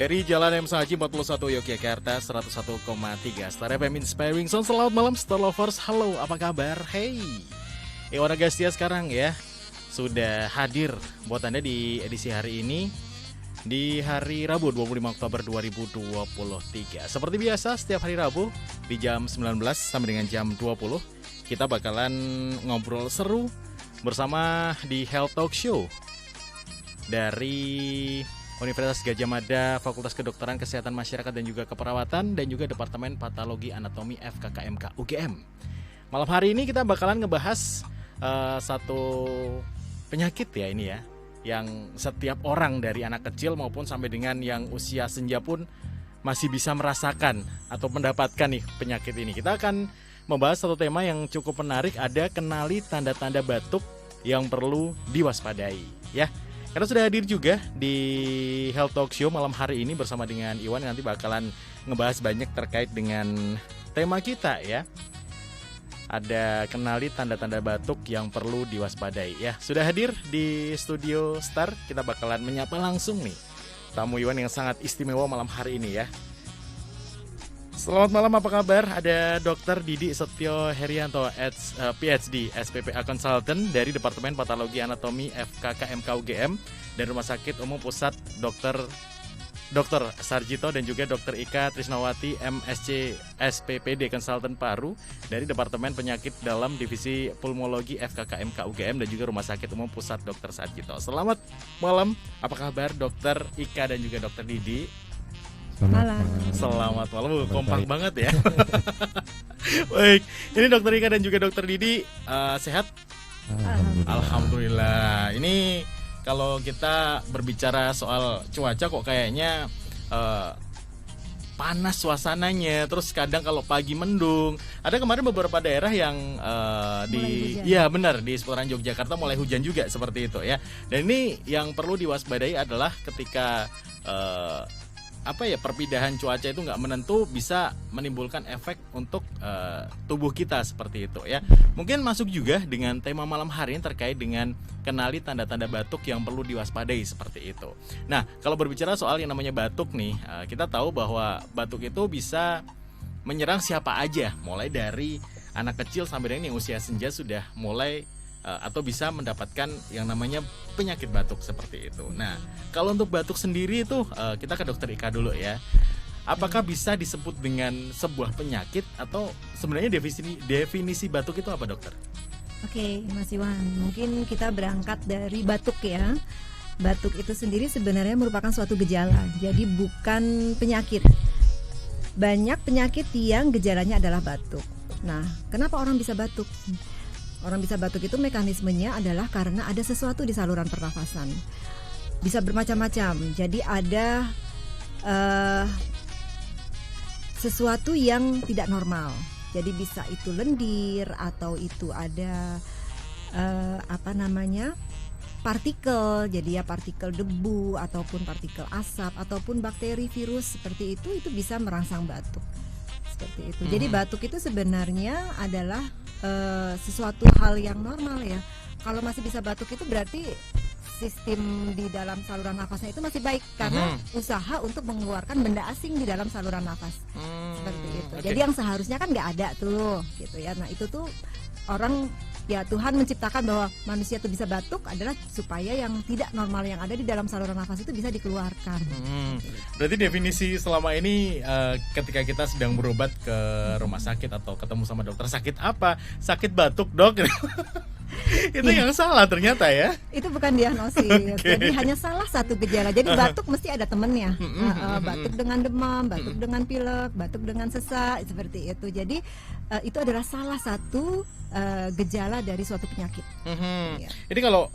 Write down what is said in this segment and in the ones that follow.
Dari Jalan M Saji 41 Yogyakarta 101,3 Star FM Inspiring Sound. Selamat malam Star Lovers. Halo, apa kabar? Hey, Iwan Agastia sekarang ya sudah hadir buat Anda di edisi hari ini, di hari Rabu 25 Oktober 2023. Seperti biasa setiap hari Rabu di jam 19 sampai dengan jam 20 kita bakalan ngobrol seru bersama di Health Talk Show dari Universitas Gadjah Mada, Fakultas Kedokteran Kesehatan Masyarakat dan juga Keperawatan, dan juga Departemen Patologi Anatomi FKKMK UGM. Malam hari ini kita bakalan ngebahas satu penyakit ya ini ya, yang setiap orang dari anak kecil maupun sampai dengan yang usia senja pun masih bisa merasakan atau mendapatkan nih penyakit ini. Kita akan membahas satu tema yang cukup menarik, ada kenali tanda-tanda batuk yang perlu diwaspadai ya. Karena sudah hadir juga di Health Talk Show malam hari ini bersama dengan Iwan, nanti bakalan ngebahas banyak terkait dengan tema kita ya. Ada kenali tanda-tanda batuk yang perlu diwaspadai ya. Sudah hadir di studio Star, kita bakalan menyapa langsung nih tamu Iwan yang sangat istimewa malam hari ini ya. Selamat malam, apa kabar? Ada Dr. Didi Setio Herianto, PhD, SPPA Consultant dari Departemen Patologi Anatomi FKKMK UGM dan Rumah Sakit Umum Pusat Dr. Sarjito, dan juga Dr. Ika Trisnawati, MSc SPPD Konsultan Paru dari Departemen Penyakit Dalam Divisi Pulmologi FKKMK UGM dan juga Rumah Sakit Umum Pusat Dr. Sarjito. Selamat malam, apa kabar Dr. Ika dan juga Dr. Didi? Selamat malam, kompak banget ya. Baik, ini Dr. Ika dan juga Dr. Didi sehat? Alhamdulillah. Ini kalau kita berbicara soal cuaca kok kayaknya panas suasananya. Terus kadang kalau pagi mendung. Ada kemarin beberapa daerah yang ya benar, di seputaran Yogyakarta mulai hujan juga seperti itu ya. Dan ini yang perlu diwaspadai adalah ketika perpindahan cuaca itu nggak menentu, bisa menimbulkan efek untuk tubuh kita seperti itu ya. Mungkin masuk juga dengan tema malam hari ini terkait dengan kenali tanda-tanda batuk yang perlu diwaspadai seperti itu. Nah, kalau berbicara soal yang namanya batuk nih, kita tahu bahwa batuk itu bisa menyerang siapa aja, mulai dari anak kecil sampai dengan yang usia senja sudah mulai atau bisa mendapatkan yang namanya penyakit batuk seperti itu. Nah, kalau untuk batuk sendiri itu kita ke Dokter Ika dulu ya. Apakah bisa disebut dengan sebuah penyakit atau sebenarnya definisi batuk itu apa, dokter? Oke, Mas Iwan, mungkin kita berangkat dari batuk ya. Batuk itu sendiri sebenarnya merupakan suatu gejala, jadi bukan penyakit. Banyak penyakit yang gejalanya adalah batuk. Nah, kenapa orang bisa batuk? Orang bisa batuk itu mekanismenya adalah karena ada sesuatu di saluran pernafasan. Bisa bermacam-macam. Jadi ada sesuatu yang tidak normal. Jadi bisa itu lendir atau itu ada partikel. Jadi ya partikel debu ataupun partikel asap ataupun bakteri, virus seperti itu bisa merangsang batuk. Seperti itu. Jadi batuk itu sebenarnya adalah sesuatu hal yang normal ya. Kalau masih bisa batuk itu berarti sistem di dalam saluran nafasnya itu masih baik karena usaha untuk mengeluarkan benda asing di dalam saluran nafas. Seperti itu. Okay. Jadi yang seharusnya kan nggak ada tuh, gitu ya. Nah itu tuh orang ya, Tuhan menciptakan bahwa manusia itu bisa batuk adalah supaya yang tidak normal yang ada di dalam saluran nafas itu bisa dikeluarkan. Berarti definisi selama ini ketika kita sedang berobat ke rumah sakit atau ketemu sama dokter, sakit apa? Sakit batuk, dok. Itu yang salah ternyata ya. Itu bukan diagnosis. Okay. Jadi hanya salah satu gejala. Jadi batuk mesti ada temennya. Batuk dengan demam, batuk dengan pilek, batuk dengan sesak, seperti itu. Jadi itu adalah salah satu gejala dari suatu penyakit. Ya. Jadi kalau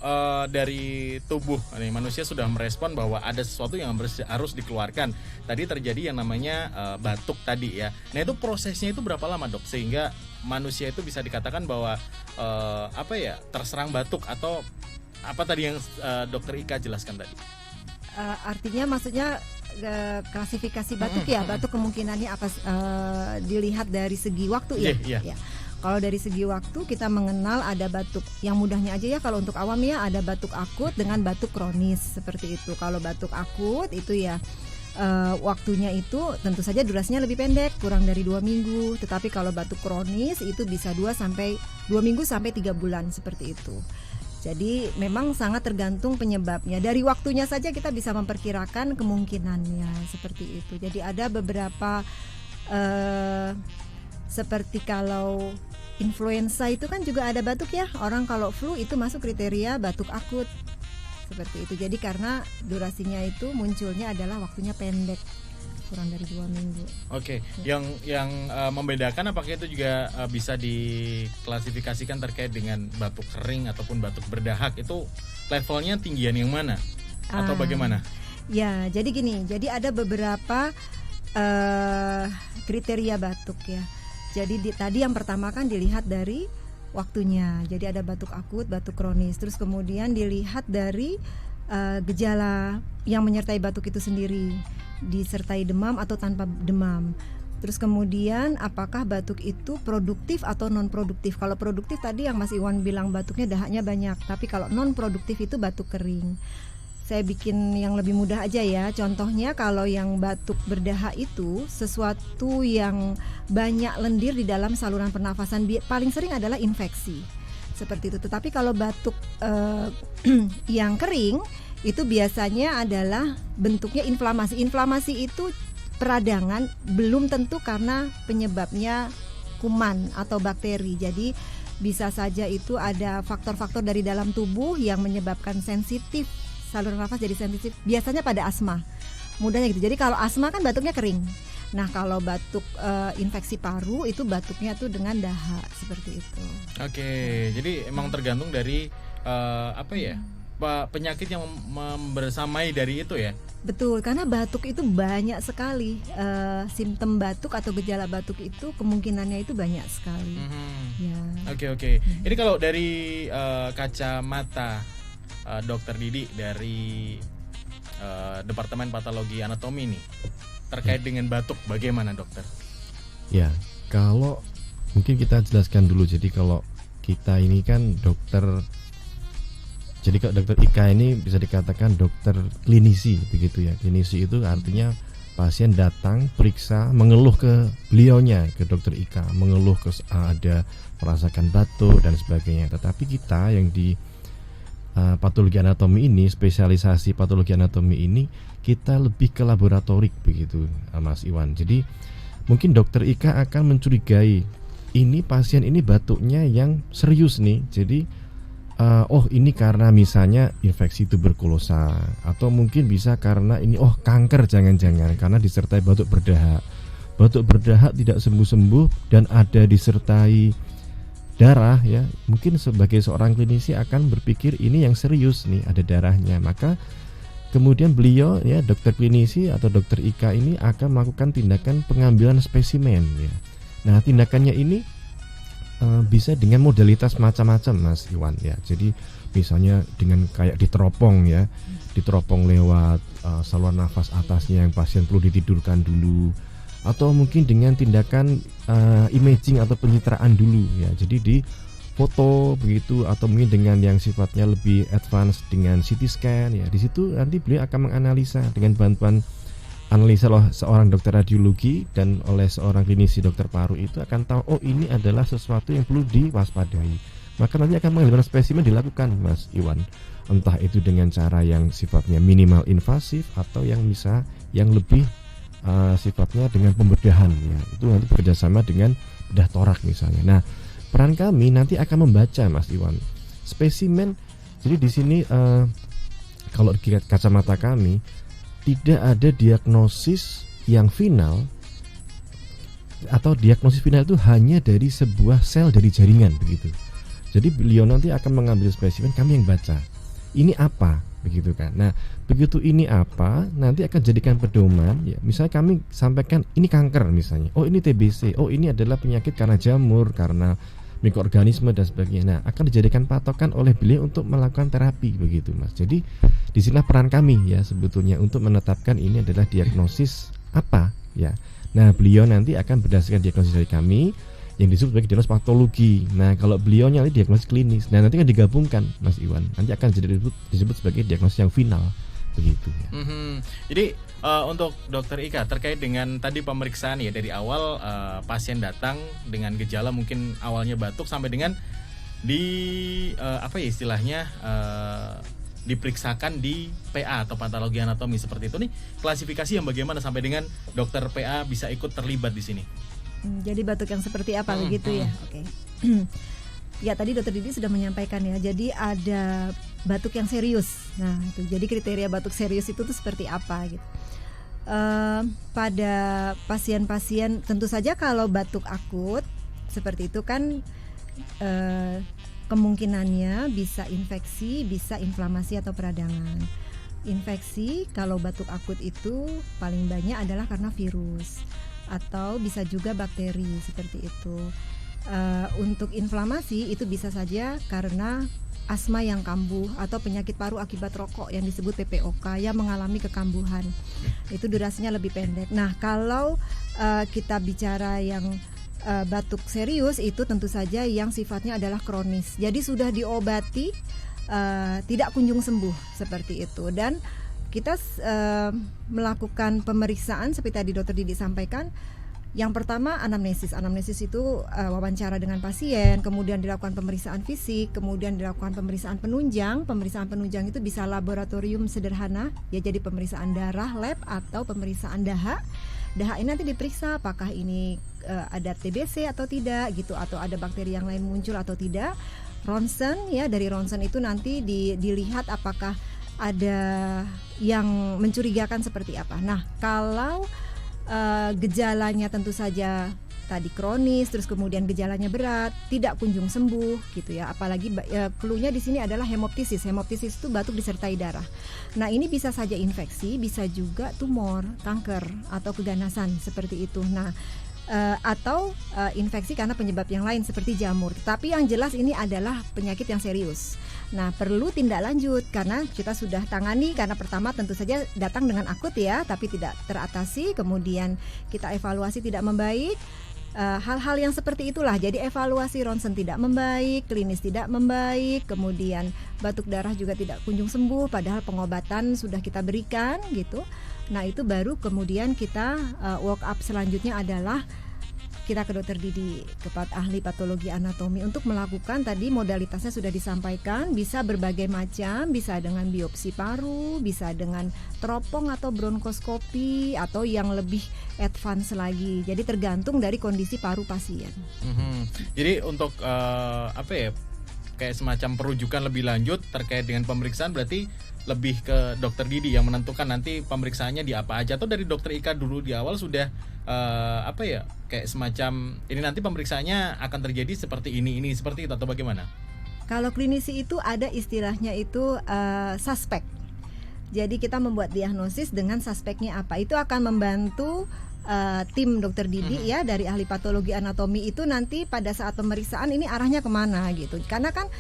dari tubuh nih, manusia sudah merespon bahwa ada sesuatu yang harus dikeluarkan. Tadi terjadi yang namanya batuk tadi ya. Nah itu prosesnya itu berapa lama, dok, sehingga manusia itu bisa dikatakan bahwa terserang batuk, atau apa tadi yang dokter Ika jelaskan tadi? Artinya maksudnya klasifikasi batuk ya. Batuk kemungkinannya apa, dilihat dari segi waktu ya. Ya. Kalau dari segi waktu kita mengenal ada batuk yang mudahnya aja ya, kalau untuk awam ya ada batuk akut dengan batuk kronis seperti itu. Kalau batuk akut itu ya waktunya itu tentu saja durasinya lebih pendek, kurang dari 2 minggu. Tetapi kalau batuk kronis itu bisa 2 minggu sampai 3 bulan seperti itu. Jadi memang sangat tergantung penyebabnya. Dari waktunya saja kita bisa memperkirakan kemungkinannya seperti itu. Jadi ada beberapa seperti kalau influenza itu kan juga ada batuk ya. Orang kalau flu itu masuk kriteria batuk akut. Seperti itu. Jadi karena durasinya itu munculnya adalah waktunya pendek, kurang dari 2 minggu. Oke, yang membedakan apakah itu juga bisa diklasifikasikan terkait dengan batuk kering ataupun batuk berdahak, itu levelnya tinggian yang mana atau bagaimana? Ya, jadi gini, jadi ada beberapa kriteria batuk ya. Jadi tadi yang pertama kan dilihat dari waktunya. Jadi ada batuk akut, batuk kronis. Terus kemudian dilihat dari gejala yang menyertai batuk itu sendiri, disertai demam atau tanpa demam. Terus kemudian apakah batuk itu produktif atau non produktif. Kalau produktif tadi yang Mas Iwan bilang batuknya dahaknya banyak. Tapi kalau non produktif itu batuk kering. Saya bikin yang lebih mudah aja ya. Contohnya kalau yang batuk berdahak itu sesuatu yang banyak lendir di dalam saluran pernafasan, paling sering adalah infeksi. Seperti itu. Tetapi kalau batuk yang kering itu biasanya adalah bentuknya inflamasi. Inflamasi itu peradangan, belum tentu karena penyebabnya kuman atau bakteri. Jadi bisa saja itu ada faktor-faktor dari dalam tubuh yang menyebabkan sensitif, saluran nafas jadi sensitif, biasanya pada asma. Mudahnya gitu. Jadi kalau asma kan batuknya kering. Nah, kalau batuk infeksi paru itu batuknya tuh dengan dahak seperti itu. Oke, jadi emang tergantung dari penyakit yang membersamai dari itu ya. Betul, karena batuk itu banyak sekali. Simptom batuk atau gejala batuk itu kemungkinannya itu banyak sekali. Ya. Oke. Ini kalau dari kacamata Dokter Didi dari Departemen Patologi Anatomi nih, terkait dengan batuk bagaimana dokter? Ya, kalau mungkin kita jelaskan dulu. Jadi kalau kita ini kan dokter, jadi kalau dokter Ika ini bisa dikatakan dokter klinisi begitu ya. Klinisi itu artinya pasien datang periksa, mengeluh ke beliaunya, ke dokter Ika, mengeluh ada merasakan batuk dan sebagainya. Tetapi kita yang di patologi anatomi ini, spesialisasi patologi anatomi ini, kita lebih ke laboratorik begitu, Mas Iwan. Jadi mungkin dokter Ika akan mencurigai ini pasien ini batuknya yang serius nih. Jadi ini karena misalnya infeksi tuberkulosa, atau mungkin bisa karena ini kanker, jangan-jangan karena disertai batuk berdahak. Batuk berdahak tidak sembuh-sembuh dan ada disertai darah ya, mungkin sebagai seorang klinisi akan berpikir ini yang serius nih, ada darahnya. Maka kemudian beliau ya, dokter klinisi atau dokter Ika ini akan melakukan tindakan pengambilan spesimen ya. Nah, tindakannya ini bisa dengan modalitas macam-macam Mas Iwan ya. Jadi misalnya dengan kayak diteropong ya, diteropong lewat saluran nafas atasnya yang pasien perlu ditidurkan dulu, atau mungkin dengan tindakan imaging atau pencitraan dulu ya. Jadi di foto begitu, atau mungkin dengan yang sifatnya lebih advance dengan CT scan ya. Di situ nanti beliau akan menganalisa dengan bantuan analisa seorang dokter radiologi dan oleh seorang klinisi dokter paru, itu akan tahu ini adalah sesuatu yang perlu diwaspadai. Maka nanti akan pengambilan spesimen dilakukan Mas Iwan. Entah itu dengan cara yang sifatnya minimal invasif atau yang bisa yang lebih sifatnya dengan pembedahan ya. Itu nanti bekerjasama dengan bedah torak misalnya. Nah, peran kami nanti akan membaca Mas Iwan spesimen. Jadi di sini kalau di kacamata kami tidak ada diagnosis yang final, atau diagnosis final itu hanya dari sebuah sel dari jaringan begitu. Jadi beliau nanti akan mengambil spesimen, kami yang baca ini apa begitu kan. Nah, begitu ini apa, nanti akan jadikan pedoman ya. Misalnya kami sampaikan ini kanker misalnya, ini TBC, ini adalah penyakit karena jamur, karena mikroorganisme dan sebagainya. Nah, akan dijadikan patokan oleh beliau untuk melakukan terapi begitu Mas. Jadi disinilah peran kami ya sebetulnya untuk menetapkan ini adalah diagnosis apa ya. Nah, beliau nanti akan berdasarkan diagnosis dari kami yang disebut sebagai diagnosis patologi. Nah, kalau beliau nanti diagnosis klinis, nah nanti akan digabungkan Mas Iwan. Nanti akan disebut sebagai diagnosis yang final. begitu. Jadi untuk Dokter Ika terkait dengan tadi pemeriksaan ya dari awal pasien datang dengan gejala mungkin awalnya batuk sampai dengan apa ya istilahnya diperiksakan di PA atau patologi anatomi seperti itu nih, klasifikasi yang bagaimana sampai dengan dokter PA bisa ikut terlibat di sini? Jadi batuk yang seperti apa begitu ya? Oke. Ya tadi Dokter Didi sudah menyampaikan ya. Jadi ada batuk yang serius. Nah itu jadi kriteria batuk serius itu tuh seperti apa gitu. Pada pasien-pasien tentu saja kalau batuk akut seperti itu kan kemungkinannya bisa infeksi, bisa inflamasi atau peradangan. Infeksi kalau batuk akut itu paling banyak adalah karena virus atau bisa juga bakteri seperti itu. Untuk inflamasi itu bisa saja karena asma yang kambuh atau penyakit paru akibat rokok yang disebut PPOK yang mengalami kekambuhan. Itu durasinya lebih pendek. Nah, kalau kita bicara yang batuk serius itu tentu saja yang sifatnya adalah kronis. Jadi sudah diobati tidak kunjung sembuh seperti itu. Dan kita melakukan pemeriksaan seperti tadi Dokter Didi sampaikan. Yang pertama anamnesis. Anamnesis itu wawancara dengan pasien, kemudian dilakukan pemeriksaan fisik, kemudian dilakukan pemeriksaan penunjang. Pemeriksaan penunjang itu bisa laboratorium sederhana, ya jadi pemeriksaan darah lab atau pemeriksaan dahak. Dahak ini nanti diperiksa apakah ini ada TBC atau tidak gitu, atau ada bakteri yang lain muncul atau tidak. Ronsen ya, dari ronsen itu nanti dilihat apakah ada yang mencurigakan seperti apa. Nah, kalau gejalanya tentu saja tadi kronis, terus kemudian gejalanya berat, tidak kunjung sembuh gitu ya. Apalagi clue-nya di sini adalah hemoptisis. Hemoptisis itu batuk disertai darah. Nah, ini bisa saja infeksi, bisa juga tumor, kanker atau keganasan seperti itu. Nah, atau infeksi karena penyebab yang lain seperti jamur. Tapi yang jelas ini adalah penyakit yang serius. Nah, perlu tindak lanjut karena kita sudah tangani, karena pertama tentu saja datang dengan akut ya, tapi tidak teratasi, kemudian kita evaluasi tidak membaik. Hal-hal yang seperti itulah. Jadi evaluasi ronsen tidak membaik, klinis tidak membaik, kemudian batuk darah juga tidak kunjung sembuh padahal pengobatan sudah kita berikan gitu. Nah, itu baru kemudian kita walk up selanjutnya adalah kita ke Dokter Didi, ke ahli patologi anatomi untuk melakukan tadi modalitasnya sudah disampaikan, bisa berbagai macam, bisa dengan biopsi paru, bisa dengan teropong atau bronkoskopi atau yang lebih advance lagi. Jadi tergantung dari kondisi paru pasien. Jadi untuk apa ya, kayak semacam perujukan lebih lanjut terkait dengan pemeriksaan berarti lebih ke Dokter Didi yang menentukan nanti pemeriksaannya di apa aja, atau dari Dokter Ika dulu di awal sudah apa ya, kayak semacam ini nanti pemeriksaannya akan terjadi seperti ini seperti itu, atau bagaimana? Kalau klinisi itu ada istilahnya itu suspek. Jadi kita membuat diagnosis dengan suspeknya apa. Itu akan membantu tim Dokter Didi ya dari ahli patologi anatomi itu nanti pada saat pemeriksaan ini arahnya kemana gitu. Karena kan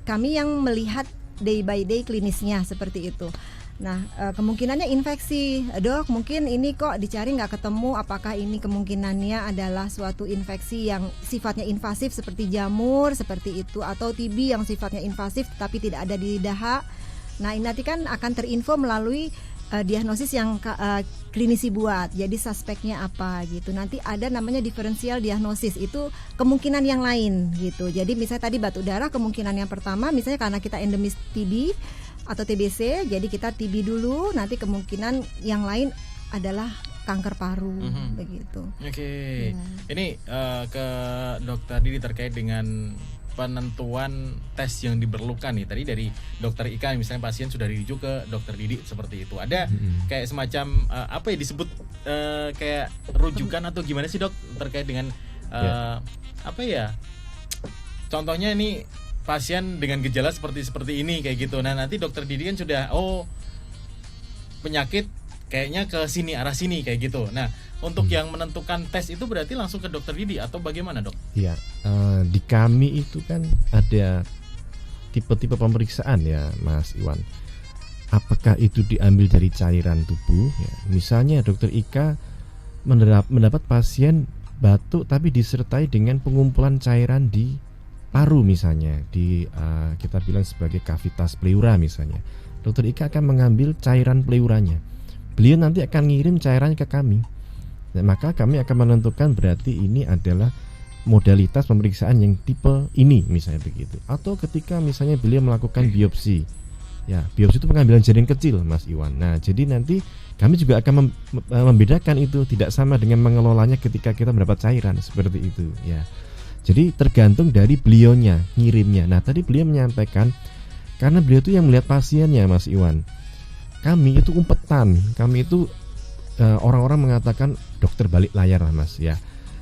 kami yang melihat day by day klinisnya seperti itu. Nah, kemungkinannya infeksi, dok mungkin ini kok dicari nggak ketemu, apakah ini kemungkinannya adalah suatu infeksi yang sifatnya invasif seperti jamur seperti itu, atau TB yang sifatnya invasif tapi tidak ada di dahak. Nah, ini nanti kan akan terinfo melalui diagnosis yang klinisi buat. Jadi suspeknya apa gitu. Nanti ada namanya diferensial diagnosis, itu kemungkinan yang lain gitu. Jadi misalnya tadi batuk darah, kemungkinan yang pertama misalnya karena kita endemis TB atau TBC, jadi kita TB dulu, nanti kemungkinan yang lain adalah kanker paru begitu. Oke. Ya. Ini ke Dokter Didi terkait dengan penentuan tes yang diperlukan nih. Tadi dari Dokter Ika misalnya pasien sudah dirujuk ke Dokter Didi seperti itu. Ada kayak semacam apa ya disebut kayak rujukan atau gimana sih, Dok, terkait dengan apa ya? Contohnya ini pasien dengan gejala seperti ini kayak gitu. Nah, nanti Dokter Didi kan sudah penyakit kayaknya ke sini, arah sini kayak gitu. Nah, untuk yang menentukan tes itu berarti langsung ke Dokter Didi atau bagaimana, Dok? Iya, di kami itu kan ada tipe-tipe pemeriksaan ya, Mas Iwan. Apakah itu diambil dari cairan tubuh? Ya, misalnya Dokter Ika mendapat pasien batuk tapi disertai dengan pengumpulan cairan di paru misalnya, di kita bilang sebagai kavitas pleura misalnya. Dokter Ika akan mengambil cairan pleuranya. Beliau nanti akan ngirim cairannya ke kami. Nah, maka kami akan menentukan berarti ini adalah modalitas pemeriksaan yang tipe ini misalnya begitu. Atau ketika misalnya beliau melakukan biopsi. Ya, biopsi itu pengambilan jaring kecil, Mas Iwan. Nah, jadi nanti kami juga akan membedakan itu, tidak sama dengan mengelolanya ketika kita mendapat cairan seperti itu ya. Jadi tergantung dari beliaunya ngirimnya. Nah, tadi beliau menyampaikan karena beliau itu yang melihat pasiennya, Mas Iwan. Kami itu umpetan, kami itu orang-orang mengatakan dokter balik layar lah, Mas ya.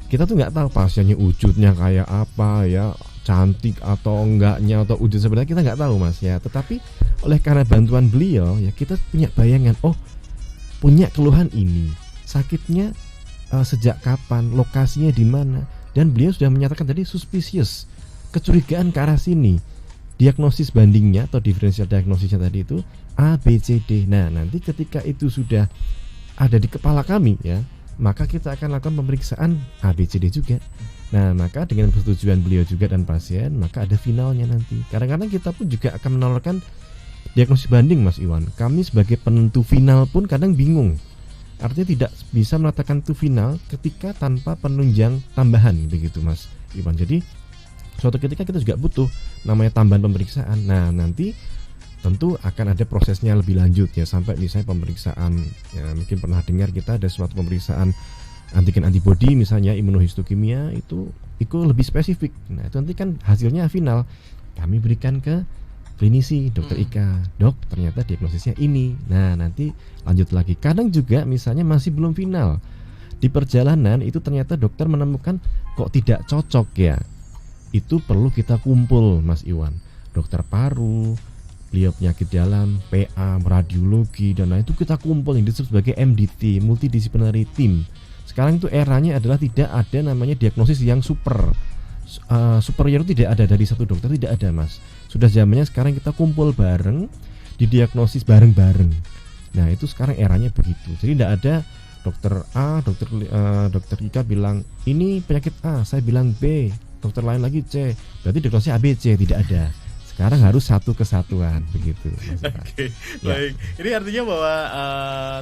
Kita tuh nggak tahu pasiennya wujudnya kayak apa ya, cantik atau enggaknya atau wujud sebenarnya kita nggak tahu, Mas ya. Tetapi oleh karena bantuan beliau ya, kita punya bayangan, oh punya keluhan ini, sakitnya sejak kapan, lokasinya di mana. Dan beliau sudah menyatakan tadi suspicious, kecurigaan ke arah sini. Diagnosis bandingnya atau diferensial diagnosisnya tadi itu A, B, C, D. Nah, nanti ketika itu sudah ada di kepala kami ya, maka kita akan lakukan pemeriksaan A, B, C, D juga. Nah, maka dengan persetujuan beliau juga dan pasien, maka ada finalnya nanti. Kadang-kadang kita pun juga akan menawarkan diagnosis banding, Mas Iwan. Kami sebagai penentu final pun kadang bingung. Artinya tidak bisa mengatakan itu final ketika tanpa penunjang tambahan begitu, Mas Iwan. Jadi suatu ketika kita juga butuh namanya tambahan pemeriksaan. Nah, nanti tentu akan ada prosesnya lebih lanjut ya, sampai misalnya pemeriksaan ya, mungkin pernah dengar kita ada suatu pemeriksaan antigen antibody misalnya imunohistokimia, itu lebih spesifik. Nah, itu nanti kan hasilnya final kami berikan ke klinisi dokter Ika. Dok, ternyata diagnosisnya ini. Nah, nanti lanjut lagi. Kadang juga misalnya masih belum final. Di perjalanan itu ternyata dokter menemukan kok tidak cocok ya. Itu perlu kita kumpul, Mas Iwan. Dokter paru, beliau penyakit dalam, PA, radiologi, dan lain itu kita kumpul yang disebut sebagai MDT, multidisciplinary team. Sekarang itu eranya adalah tidak ada namanya diagnosis yang superior, tidak ada dari satu dokter, tidak ada, Mas. Sudah zamannya sekarang kita kumpul bareng, didiagnosis bareng-bareng. Nah, itu sekarang eranya begitu. Jadi tidak ada dokter A, dokter Ika bilang ini penyakit A, saya bilang B, dokter lain lagi C, berarti diagnosisnya A, B, C, tidak ada. Sekarang harus satu kesatuan begitu. Oke, baik. Ini artinya bahwa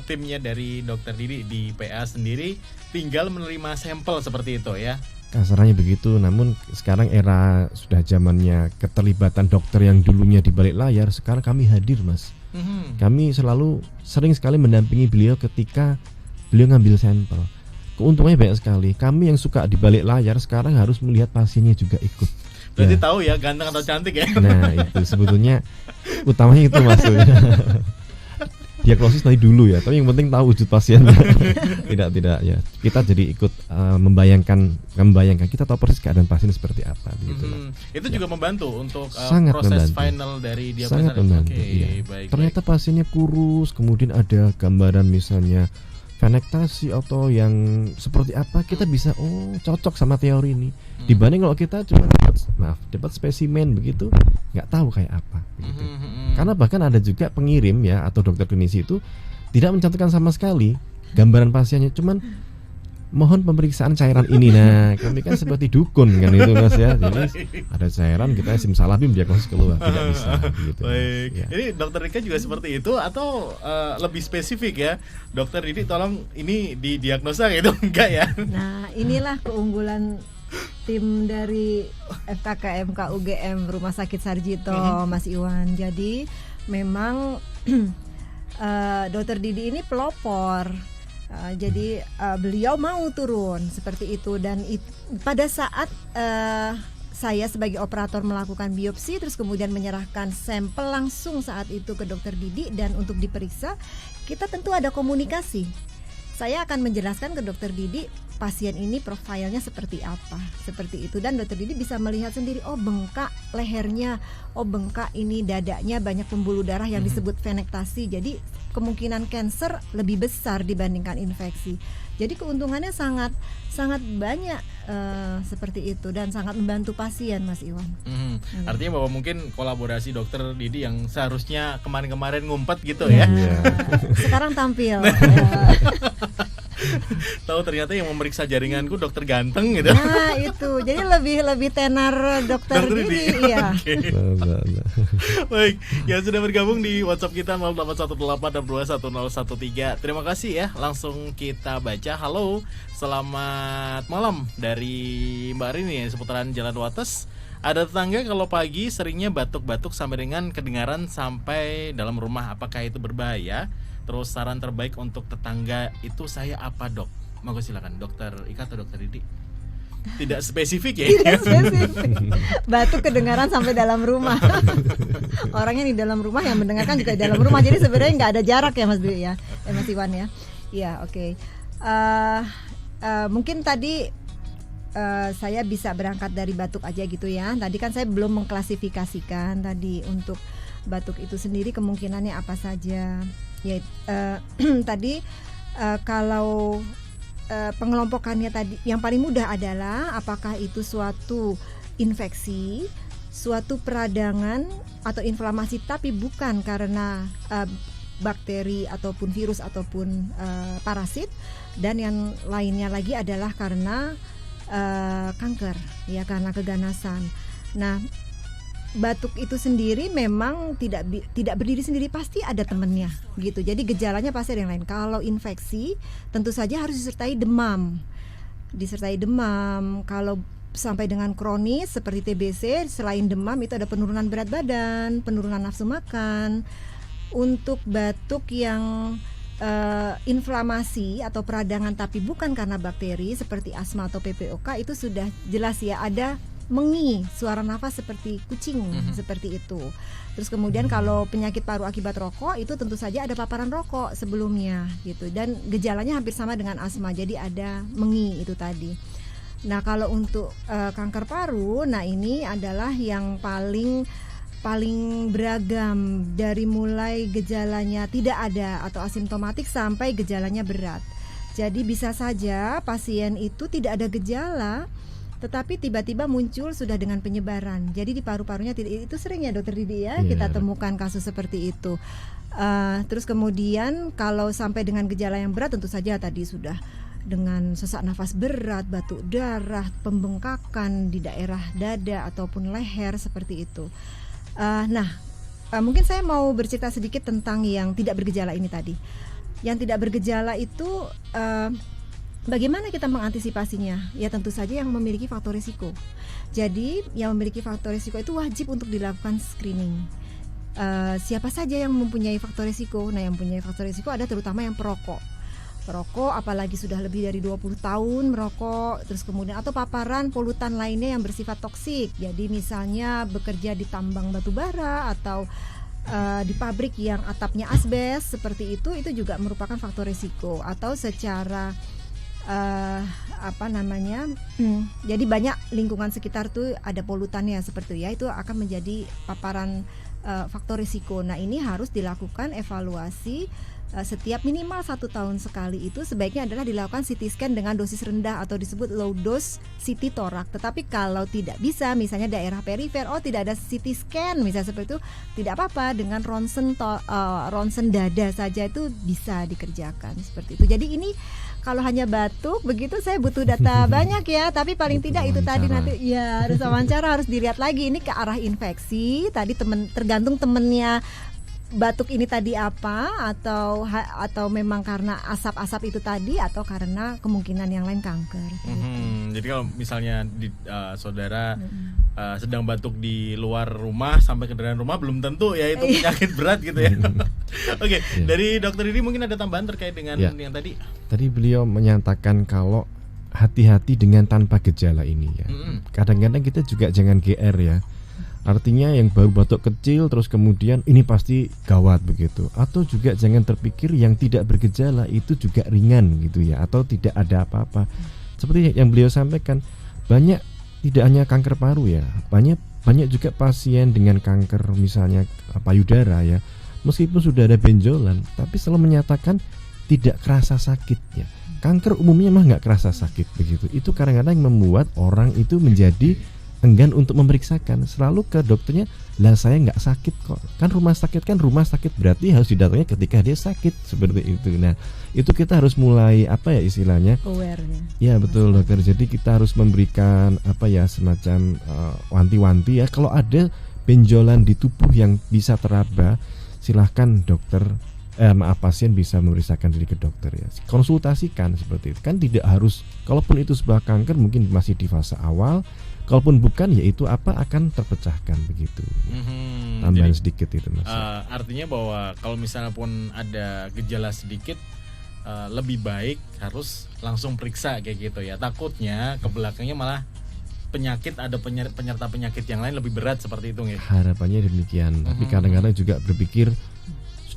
timnya dari dokter Didi di PA sendiri tinggal menerima sampel seperti itu ya. Kasarnya begitu, namun sekarang era sudah zamannya keterlibatan dokter yang dulunya di balik layar, sekarang kami hadir, Mas. Kami sering sekali mendampingi beliau ketika beliau ngambil sampel. Keuntungannya banyak sekali. Kami yang suka di balik layar sekarang harus melihat pasiennya juga ikut. Berarti tahu ya ganteng atau cantik ya. Nah, itu sebetulnya utamanya itu, Mas. Diagnosis nanti dulu ya, tapi yang penting tahu wujud pasien. tidak ya, kita jadi ikut membayangkan kita tahu persis keadaan pasien seperti apa begitu, Mas. Itu juga membantu untuk membantu. proses final dari diagnosis. Sangat membantu. Iya. Ternyata pasiennya kurus, kemudian ada gambaran misalnya venektasi atau yang seperti apa, kita bisa cocok sama teori ini. Dibanding kalau kita cuma dapat spesimen begitu, nggak tahu kayak apa begitu. Karena bahkan ada juga pengirim ya atau dokter klinisi itu tidak mencantumkan sama sekali gambaran pasiennya, cuman mohon pemeriksaan cairan ini. Nah, kami kan seperti dukun kan itu, Mas ya. Jadi ada cairan kita simsalabim diagnosis keluar, tidak bisa gitu. Baik. Ya. Ini dokter Rika juga seperti itu atau lebih spesifik ya? Dokter Didi tolong ini didiagnosa gitu enggak ya? Nah, inilah keunggulan tim dari FKKMK UGM Rumah Sakit Sarjito, Mas Iwan. Jadi memang dokter Didi ini pelopor. Jadi beliau mau turun seperti itu, dan pada saat saya sebagai operator melakukan biopsi terus kemudian menyerahkan sampel langsung saat itu ke dokter Didi dan untuk diperiksa, kita tentu ada komunikasi. Saya akan menjelaskan ke dokter Didi pasien ini profilnya seperti apa, seperti itu, dan dokter Didi bisa melihat sendiri, oh bengkak lehernya, oh bengkak ini dadanya banyak pembuluh darah yang disebut venektasi, jadi kemungkinan kanker lebih besar dibandingkan infeksi. Jadi keuntungannya sangat banyak seperti itu, dan sangat membantu pasien, Mas Iwan. Artinya bahwa mungkin kolaborasi dokter Didi yang seharusnya kemarin-kemarin ngumpet gitu ya. Sekarang tampil. Tahu ternyata yang memeriksa jaringanku dokter ganteng gitu. Nah itu, jadi lebih tenar dokter Didi. Iya. Nah. Baik, yang sudah bergabung di WhatsApp kita 0818621013. Terima kasih ya. Langsung kita baca. Halo, selamat malam dari Mbak Rini seputaran Jalan Wates. Ada tetangga kalau pagi seringnya batuk-batuk sampai dengan kedengaran sampai dalam rumah. Apakah itu berbahaya? Terus saran terbaik untuk tetangga itu saya apa, Dok? Monggo silakan, Dokter Ika atau Dokter Didi. Tidak spesifik ya? Tidak spesifik. Batuk kedengaran sampai dalam rumah. Orangnya di dalam rumah, yang mendengarkan juga di dalam rumah. Jadi sebenarnya nggak ada jarak ya Mas Dwi ya, Mas Iwan ya. Iya, oke. Mungkin tadi saya bisa berangkat dari batuk aja gitu ya. Tadi kan saya belum mengklasifikasikan tadi untuk batuk itu sendiri kemungkinannya apa saja. Ya, tadi kalau pengelompokannya tadi yang paling mudah adalah apakah itu suatu infeksi, suatu peradangan atau inflamasi tapi bukan karena bakteri ataupun virus ataupun parasit, dan yang lainnya lagi adalah karena kanker ya, karena keganasan. Nah, batuk itu sendiri memang tidak berdiri sendiri, pasti ada temennya gitu. Jadi gejalanya pasti ada yang lain. Kalau infeksi tentu saja harus disertai demam. Kalau sampai dengan kronis seperti TBC, selain demam itu ada penurunan berat badan, penurunan nafsu makan. Untuk batuk yang inflamasi atau peradangan tapi bukan karena bakteri seperti asma atau PPOK, itu sudah jelas ya, ada mengi, suara nafas seperti kucing, seperti itu. Terus kemudian kalau penyakit paru akibat rokok itu tentu saja ada paparan rokok sebelumnya gitu, dan gejalanya hampir sama dengan asma, jadi ada mengi itu tadi. Nah kalau untuk kanker paru, nah ini adalah yang paling beragam, dari mulai gejalanya tidak ada atau asimptomatik sampai gejalanya berat. Jadi bisa saja pasien itu tidak ada gejala tetapi tiba-tiba muncul sudah dengan penyebaran. Jadi di paru-parunya tidak, itu sering ya Dokter Didi ya, kita temukan kasus seperti itu. Terus kemudian kalau sampai dengan gejala yang berat tentu saja tadi sudah dengan sesak nafas berat, batuk darah, pembengkakan di daerah dada ataupun leher seperti itu. Mungkin saya mau bercerita sedikit tentang yang tidak bergejala ini tadi. Yang tidak bergejala itu bagaimana kita mengantisipasinya? Ya tentu saja yang memiliki faktor risiko. Jadi yang memiliki faktor risiko itu wajib untuk dilakukan screening. Siapa saja yang mempunyai faktor risiko? Nah yang mempunyai faktor risiko ada terutama yang perokok, apalagi sudah lebih dari 20 tahun merokok, terus kemudian atau paparan polutan lainnya yang bersifat toksik. Jadi misalnya bekerja di tambang batu bara atau di pabrik yang atapnya asbes seperti itu juga merupakan faktor risiko. Atau secara jadi banyak lingkungan sekitar tuh ada polutannya seperti itu akan menjadi paparan faktor risiko. Nah ini harus dilakukan evaluasi setiap minimal 1 tahun sekali. Itu sebaiknya adalah dilakukan CT scan dengan dosis rendah atau disebut low dose CT torak. Tetapi kalau tidak bisa, misalnya daerah perifer, tidak ada CT scan misalnya seperti itu, tidak apa-apa, dengan ronsen dada saja itu bisa dikerjakan seperti itu. Jadi ini kalau hanya batuk begitu saya butuh data banyak ya, tapi paling tidak itu tadi nanti ya harus wawancara, harus dilihat lagi ini ke arah infeksi tadi, tergantung temennya batuk ini tadi apa, atau memang karena asap-asap itu tadi, atau karena kemungkinan yang lain kanker. Jadi kalau misalnya saudara sedang batuk di luar rumah sampai ke dalam rumah, belum tentu ya itu penyakit berat gitu ya. Oke, dari Dokter Didi mungkin ada tambahan terkait dengan yang tadi. Tadi beliau menyatakan kalau hati-hati dengan tanpa gejala ini ya. Kadang-kadang kita juga jangan GR ya. Artinya yang baru batuk kecil terus kemudian ini pasti gawat begitu. Atau juga jangan terpikir yang tidak bergejala itu juga ringan gitu ya, atau tidak ada apa-apa. Seperti yang beliau sampaikan, banyak tidak hanya kanker paru ya, banyak juga pasien dengan kanker misalnya payudara ya. Meskipun sudah ada benjolan tapi selalu menyatakan tidak kerasa sakit ya. Kanker umumnya mah nggak kerasa sakit begitu. Itu kadang-kadang membuat orang itu menjadi enggan untuk memeriksakan, selalu ke dokternya, lah saya nggak sakit kok. Kan rumah sakit berarti harus didatangi ketika dia sakit, seperti itu. Nah, itu kita harus mulai apa ya istilahnya? Aware-nya. Ya betul dokter. Jadi kita harus memberikan apa ya semacam wanti-wanti ya. Kalau ada benjolan di tubuh yang bisa teraba, silahkan dokter pasien bisa memeriksakan diri ke dokter ya. Konsultasikan seperti itu. Kan tidak harus, kalaupun itu sebuah kanker mungkin masih di fase awal. Kalaupun bukan, ya itu apa akan terpecahkan begitu. Tambahan sedikit itu mas. Artinya bahwa kalau misalnya pun ada gejala sedikit, lebih baik harus langsung periksa kayak gitu ya. Takutnya ke belakangnya malah penyakit, ada penyerta penyakit yang lain lebih berat seperti itu ya. Harapannya demikian. Tapi kadang-kadang juga berpikir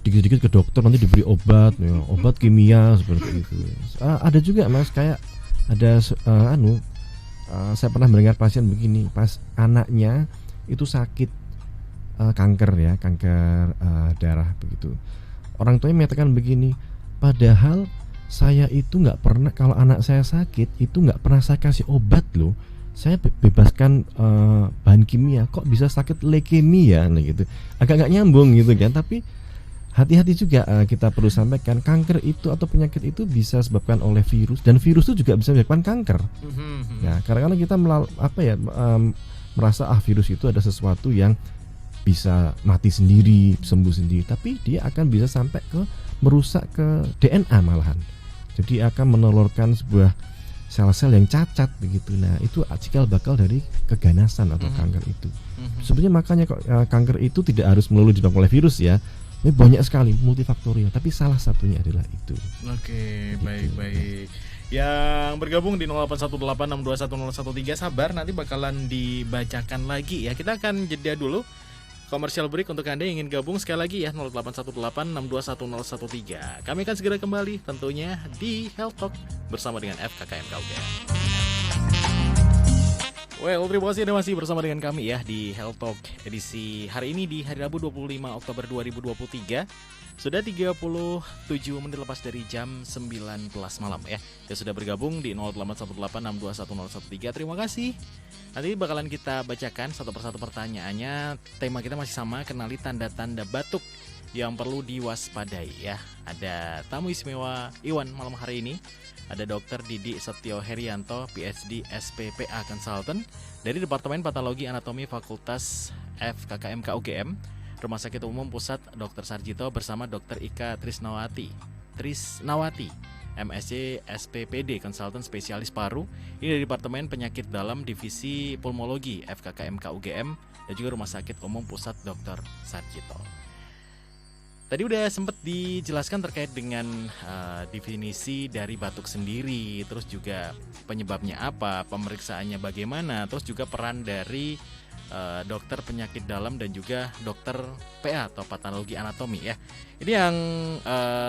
sedikit-sedikit ke dokter nanti diberi obat, ya, obat kimia seperti itu. Ada juga mas, kayak ada saya pernah mendengar pasien begini, pas anaknya itu sakit kanker ya, kanker darah begitu. Orang tuanya menyatakan begini, padahal saya itu nggak pernah, kalau anak saya sakit itu nggak pernah saya kasih obat loh. Saya bebaskan bahan kimia, kok bisa sakit leukemia gitu. Agak nggak nyambung gitu kan. Tapi hati-hati juga kita perlu sampaikan, kanker itu atau penyakit itu bisa disebabkan oleh virus, dan virus itu juga bisa menyebabkan kanker. Nah, kadang-kadang kita merasa virus itu ada sesuatu yang bisa mati sendiri, sembuh sendiri, tapi dia akan bisa sampai ke merusak ke DNA malahan. Jadi akan menelurkan sebuah sel-sel yang cacat begitu. Nah, itu cikal bakal dari keganasan atau kanker itu. Sebenarnya makanya kok kanker itu tidak harus melulu disebabkan oleh virus ya. Ini banyak sekali, multifaktorial, tapi salah satunya adalah itu. Oke, baik. Yang bergabung di 0818621013 sabar, nanti bakalan dibacakan lagi ya. Kita akan jeda dulu. Komersial break untuk Anda yang ingin gabung, sekali lagi ya 0818621013. Kami akan segera kembali tentunya di Health Talk bersama dengan FKKMK UGM. Well, terima kasih Anda masih bersama dengan kami ya di Health Talk edisi hari ini di hari Rabu 25 Oktober 2023. Sudah 37 menit lepas dari jam 19 malam ya. Yang sudah bergabung di 0818621013. Terima kasih. Nanti bakalan kita bacakan satu persatu pertanyaannya. Tema kita masih sama, kenali tanda-tanda batuk yang perlu diwaspadai ya. Ada tamu istimewa Iwan malam hari ini. Ada Dr. Didi Setio Herianto, PhD SPPA Consultant dari Departemen Patologi Anatomi Fakultas FKKMK UGM, Rumah Sakit Umum Pusat Dr. Sarjito bersama Dr. Ika Trisnawati, MSc SPPD Konsultan Spesialis Paru. Ini dari Departemen Penyakit Dalam Divisi Pulmologi FKKMK UGM dan juga Rumah Sakit Umum Pusat Dr. Sarjito. Tadi udah sempat dijelaskan terkait dengan definisi dari batuk sendiri, terus juga penyebabnya apa, pemeriksaannya bagaimana, terus juga peran dari dokter penyakit dalam dan juga dokter PA atau patologi anatomi ya. Ini yang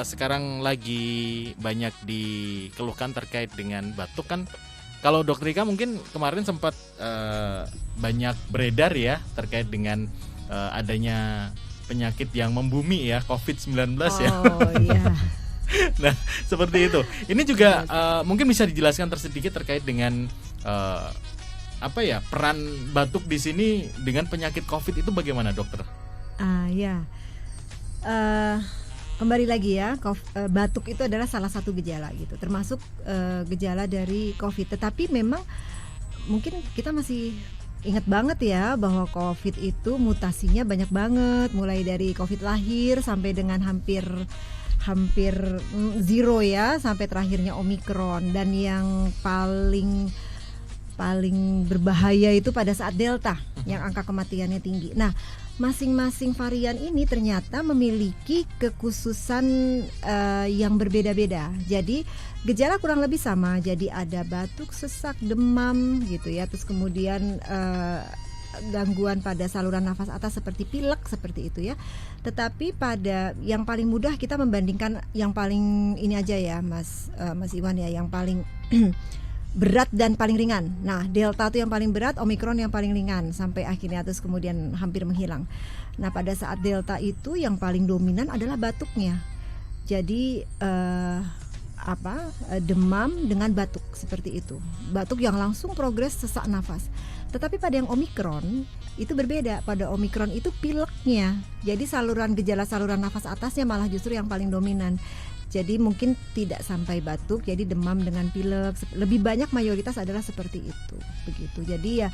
sekarang lagi banyak dikeluhkan terkait dengan batuk kan. Kalau Dokter Ika mungkin kemarin sempat banyak beredar ya terkait dengan adanya penyakit yang membumi ya, COVID-19 ya. Oh iya. Nah, seperti itu. Ini juga mungkin bisa dijelaskan tersedikit terkait dengan peran batuk di sini dengan penyakit COVID itu bagaimana, dokter? Ya. Kembali lagi ya, batuk itu adalah salah satu gejala gitu, termasuk gejala dari COVID. Tetapi memang mungkin kita masih ingat banget ya bahwa COVID itu mutasinya banyak banget, mulai dari COVID lahir sampai dengan hampir zero ya, sampai terakhirnya Omicron, dan yang paling berbahaya itu pada saat Delta yang angka kematiannya tinggi. Nah, masing-masing varian ini ternyata memiliki kekhususan yang berbeda-beda. Jadi gejala kurang lebih sama. Jadi ada batuk, sesak, demam gitu ya. Terus kemudian gangguan pada saluran nafas atas seperti pilek seperti itu ya. Tetapi pada yang paling mudah kita membandingkan yang paling ini aja ya Mas Iwan ya, yang paling berat dan paling ringan. Nah, Delta itu yang paling berat, Omicron yang paling ringan sampai akhirnya terus kemudian hampir menghilang. Nah, pada saat Delta itu yang paling dominan adalah batuknya. Jadi demam dengan batuk seperti itu. Batuk yang langsung progres sesak nafas. Tetapi pada yang Omikron itu berbeda. Pada Omikron itu pileknya, jadi gejala saluran nafas atasnya malah justru yang paling dominan. Jadi mungkin tidak sampai batuk, jadi demam dengan pilek. Lebih banyak mayoritas adalah seperti itu, begitu. Jadi ya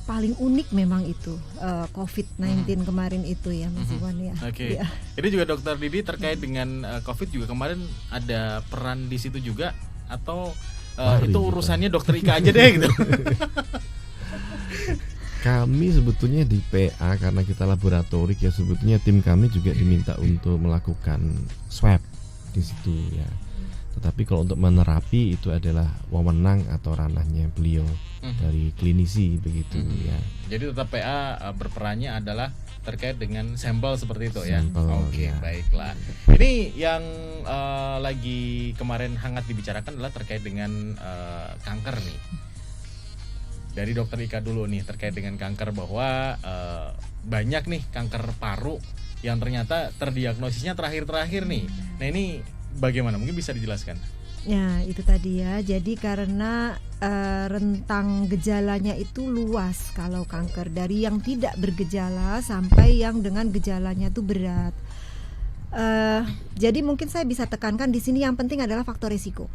paling unik memang itu COVID-19 kemarin itu ya Mas Iwan ya. Oke. Ya. Jadi juga Dokter Didi terkait dengan COVID juga kemarin ada peran di situ juga atau Mari itu kita. urusannya Dokter Ika aja deh gitu. Kami sebetulnya di PA karena kita laboratorik ya, sebetulnya tim kami juga diminta untuk melakukan swab di situ ya. Tetapi kalau untuk menerapi itu adalah wewenang atau ranahnya beliau dari klinisi begitu ya. Jadi tetap PA berperannya adalah terkait dengan sampel seperti itu ya. Sampel, Oke, ya. baiklah. Ini yang lagi kemarin hangat dibicarakan adalah terkait dengan kanker nih. Dari Dokter Ika dulu nih terkait dengan kanker, bahwa banyak nih kanker paru yang ternyata terdiagnosisnya terakhir-terakhir nih. Nah ini bagaimana? Mungkin bisa dijelaskan. Ya itu tadi ya. Jadi karena rentang gejalanya itu luas kalau kanker, dari yang tidak bergejala sampai yang dengan gejalanya itu berat. Jadi mungkin saya bisa tekankan di sini yang penting adalah faktor risiko.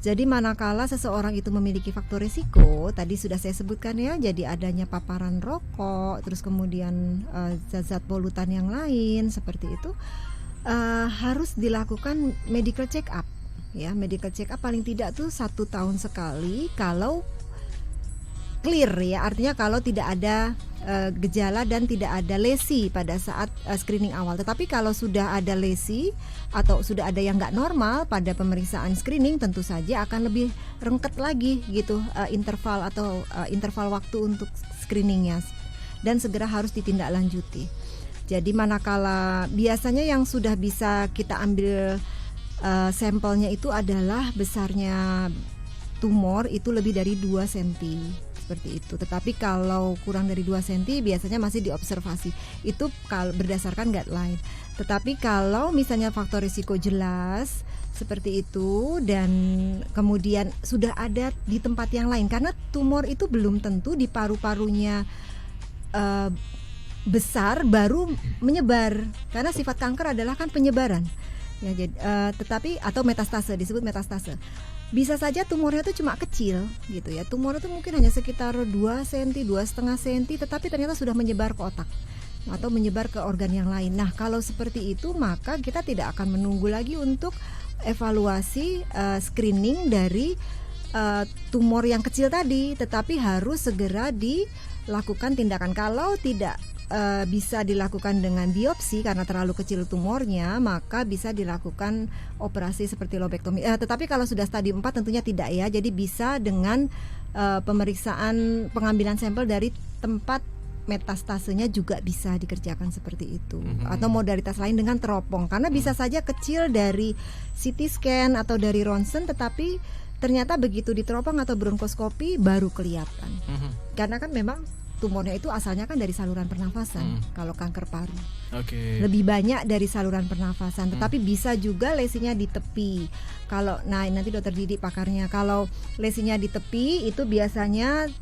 Jadi manakala seseorang itu memiliki faktor risiko, tadi sudah saya sebutkan ya, jadi adanya paparan rokok, terus kemudian zat-zat polutan yang lain seperti itu, harus dilakukan medical check up. Ya, medical check up paling tidak tuh 1 tahun sekali kalau clear ya, artinya kalau tidak ada gejala dan tidak ada lesi pada saat screening awal. Tetapi kalau sudah ada lesi atau sudah ada yang nggak normal pada pemeriksaan screening, tentu saja akan lebih rengket lagi gitu interval atau interval waktu untuk screeningnya, dan segera harus ditindaklanjuti. Jadi manakala biasanya yang sudah bisa kita ambil sampelnya itu adalah besarnya tumor itu lebih dari 2 cm seperti itu. Tetapi kalau kurang dari 2 cm biasanya masih diobservasi. Itu kalau berdasarkan guideline. Tetapi kalau misalnya faktor risiko jelas seperti itu dan kemudian sudah ada di tempat yang lain, karena tumor itu belum tentu di paru-parunya besar baru menyebar, karena sifat kanker adalah kan penyebaran. Ya, tetapi atau metastase, disebut metastase. Bisa saja tumornya itu cuma kecil gitu ya. Tumor itu mungkin hanya sekitar 2 cm, 2,5 cm, tetapi ternyata sudah menyebar ke otak atau menyebar ke organ yang lain. Nah, kalau seperti itu maka kita tidak akan menunggu lagi untuk evaluasi screening dari tumor yang kecil tadi, tetapi harus segera dilakukan tindakan. Kalau tidak bisa dilakukan dengan biopsi karena terlalu kecil tumornya, maka bisa dilakukan operasi seperti lobektomi. Tetapi kalau sudah stadium 4 tentunya tidak ya. Jadi bisa dengan pemeriksaan pengambilan sampel dari tempat metastasenya juga bisa dikerjakan seperti itu. Atau modalitas lain dengan teropong, karena bisa saja kecil dari CT scan atau dari ronsen, tetapi ternyata begitu diteropong atau bronkoskopi baru kelihatan. Karena kan memang tumornya itu asalnya kan dari saluran pernafasan. Kalau kanker paru lebih banyak dari saluran pernafasan, tetapi bisa juga lesinya di tepi. Kalau nanti Dokter Didi pakarnya, kalau lesinya di tepi itu biasanya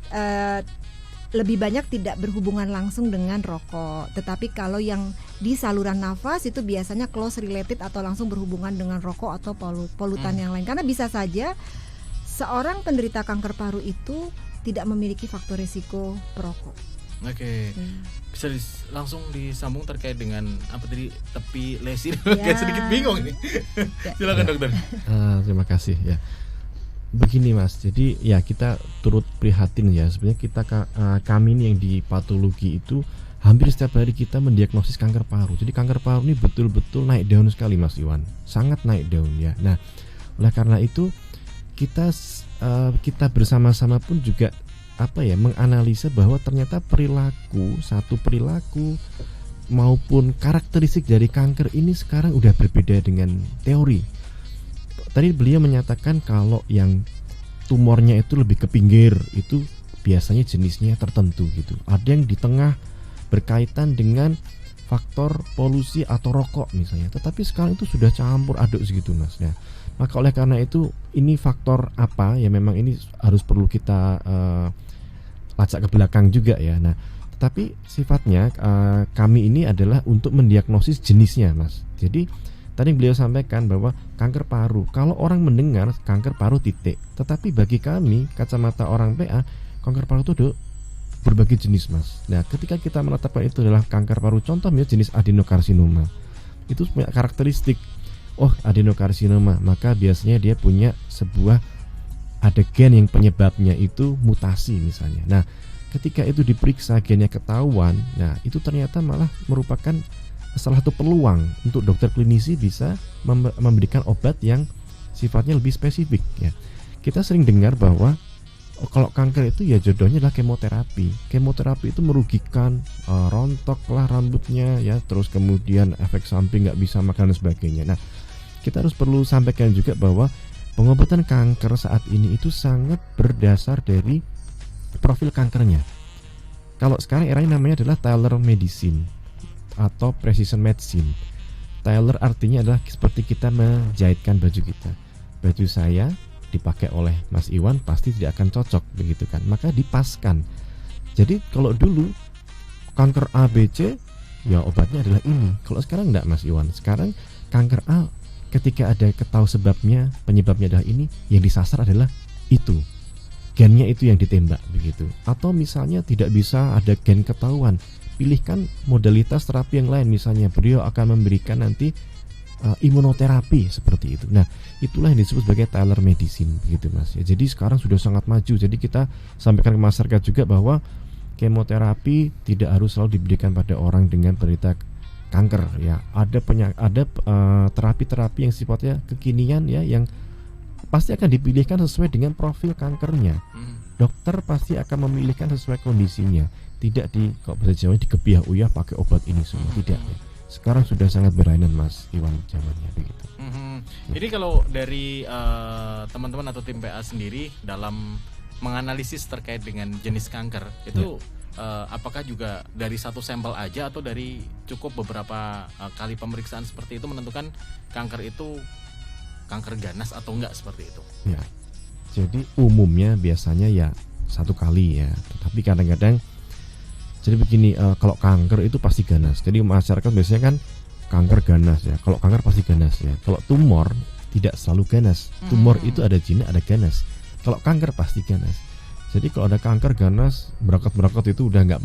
lebih banyak tidak berhubungan langsung dengan rokok. Tetapi kalau yang di saluran nafas itu biasanya close related atau langsung berhubungan dengan rokok atau polutan yang lain. Karena bisa saja seorang penderita kanker paru itu tidak memiliki faktor risiko perokok. Oke. Bisa langsung disambung terkait dengan apa tadi, tepi lesi. Kayak sedikit bingung ini. Silakan dokter. Terima kasih ya. Begini Mas, jadi ya kita turut prihatin ya. Sebenarnya kita kami ini yang di patologi itu hampir setiap hari kita mendiagnosis kanker paru. Jadi kanker paru ini betul-betul naik daun sekali Mas Iwan, sangat naik daun ya. Nah, oleh karena itu kita bersama-sama pun juga menganalisa bahwa ternyata satu perilaku maupun karakteristik dari kanker ini sekarang udah berbeda dengan teori. Tadi beliau menyatakan kalau yang tumornya itu lebih ke pinggir itu biasanya jenisnya tertentu gitu. Ada yang di tengah berkaitan dengan faktor polusi atau rokok misalnya. Tetapi sekarang itu sudah campur aduk segitu Mas. Nah, maka oleh karena itu ini faktor apa ya, memang ini harus perlu kita lacak ke belakang juga ya. Nah, tetapi sifatnya kami ini adalah untuk mendiagnosis jenisnya, Mas. Jadi tadi beliau sampaikan bahwa kanker paru, kalau orang mendengar kanker paru titik, tetapi bagi kami kacamata orang PA, kanker paru itu ada berbagai jenis, Mas. Nah, ketika kita menetapkan itu adalah kanker paru, contohnya jenis adenokarsinoma, itu punya karakteristik, oh adenokarsinoma, maka biasanya dia punya sebuah ada gen yang penyebabnya itu mutasi misalnya. Nah, ketika itu diperiksa gennya ketahuan, nah itu ternyata malah merupakan salah satu peluang untuk dokter klinisi bisa memberikan obat yang sifatnya lebih spesifik ya. Kita sering dengar bahwa kalau kanker itu ya jodohnya adalah kemoterapi. Kemoterapi itu merugikan, rontok lah rambutnya ya, terus kemudian efek samping nggak bisa makan dan sebagainya. Nah, kita harus perlu sampaikan juga bahwa pengobatan kanker saat ini itu sangat berdasar dari profil kankernya. Kalau sekarang eranya namanya adalah tailor medicine atau precision medicine. Tailor artinya adalah seperti kita menjahitkan baju kita. Baju saya dipakai oleh Mas Iwan pasti tidak akan cocok begitu kan, maka dipaskan. Jadi kalau dulu kanker A, B, C ya obatnya adalah ini. Kalau sekarang enggak, Mas Iwan. Sekarang kanker A ketika ada ketahui sebabnya, penyebabnya adalah ini, yang disasar adalah itu. Gennya itu yang ditembak begitu. Atau misalnya tidak bisa ada gen ketahuan, pilihkan modalitas terapi yang lain, misalnya beliau akan memberikan nanti imunoterapi seperti itu. Nah, itulah yang disebut sebagai tailor medicine begitu, Mas. Ya, jadi sekarang sudah sangat maju. Jadi kita sampaikan ke masyarakat juga bahwa kemoterapi tidak harus selalu diberikan pada orang dengan penderita kanker ya. Ada terapi-terapi yang sifatnya kekinian ya, yang pasti akan dipilihkan sesuai dengan profil kankernya. Dokter pasti akan memilihkan sesuai kondisinya. Tidak kalau bahasa Jawa dikebiah uyah pakai obat ini semua, tidak ya. Sekarang sudah sangat berlainan, Mas Iwan, zamannya begitu. Jadi kalau dari teman-teman atau tim PA sendiri dalam menganalisis terkait dengan jenis kanker itu apakah juga dari satu sampel aja atau dari cukup beberapa kali pemeriksaan seperti itu menentukan kanker itu kanker ganas atau enggak seperti itu? Ya. Jadi umumnya biasanya ya satu kali ya, tetapi kadang-kadang jadi begini, kalau kanker itu pasti ganas. Jadi masyarakat biasanya kan kanker ganas ya. Kalau kanker pasti ganas ya. Kalau tumor tidak selalu ganas. Tumor itu ada jinak, ada ganas. Kalau kanker pasti ganas. Jadi kalau ada kanker ganas, berakot itu udah nggak